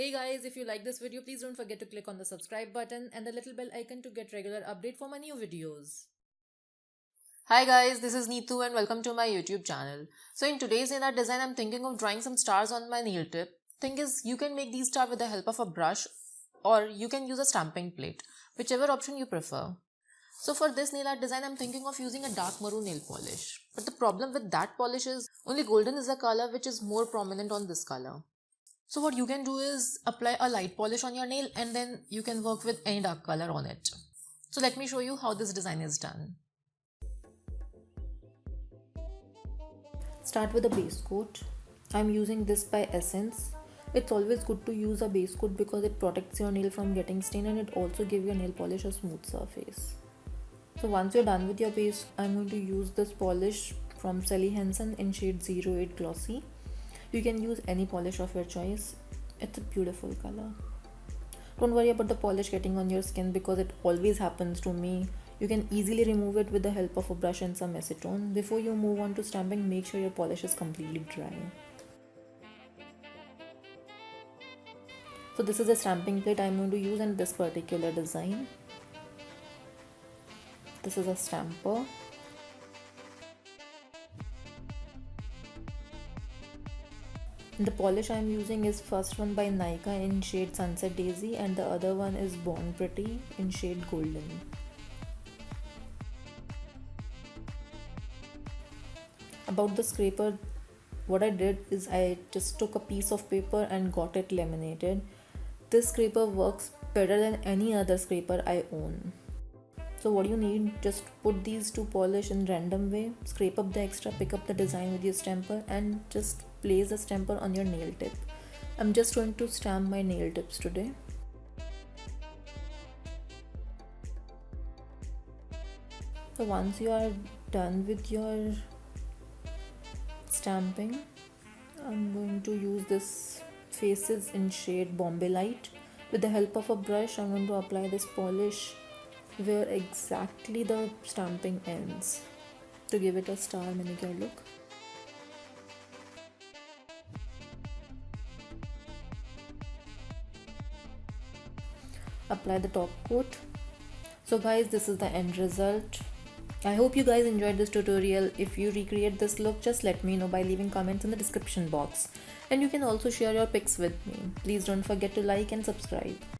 Hey guys, if you like this video, please don't forget to click on the subscribe button and the little bell icon to get regular update for my new videos. Hi guys, this is Neetu and welcome to my YouTube channel. So in today's nail art design, I'm thinking of drawing some stars on my nail tip. Thing is, you can make these stars with the help of a brush or you can use a stamping plate, whichever option you prefer. So for this nail art design, I'm thinking of using a dark maroon nail polish. But the problem with that polish is only golden is a color which is more prominent on this color. So what you can do is apply a light polish on your nail and then you can work with any dark color on it. So let me show you how this design is done. Start with a base coat. I'm using this by Essence. It's always good to use a base coat because it protects your nail from getting stained and it also gives your nail polish a smooth surface. So once you're done with your base, I'm going to use this polish from Sally Hansen in shade 08 Glossy. You can use any polish of your choice. It's a beautiful color. Don't worry about the polish getting on your skin because it always happens to me. You can easily remove it with the help of a brush and some acetone. Before you move on to stamping, make sure your polish is completely dry. So this is a stamping plate I'm going to use in this particular design. This is a stamper. The polish I'm using is first one by Nika in shade Sunset Daisy and the other one is Born Pretty in shade Golden. About the scraper, what I did is I just took a piece of paper and got it laminated. This scraper works better than any other scraper I own. So what you need, just put these two polish in random way, scrape up the extra, pick up the design with your stamper and just place the stamper on your nail tip. I'm just going to stamp my nail tips today. So once you are done with your stamping, I'm going to use this Faces in shade Bombay Light. With the help of a brush, I'm going to apply this polish where exactly the stamping ends to give it a star manicure look. Apply the top coat. So guys, this is the end result. I hope you guys enjoyed this tutorial. If you recreate this look, just let me know by leaving comments in the description box. And you can also share your pics with me. Please don't forget to like and subscribe.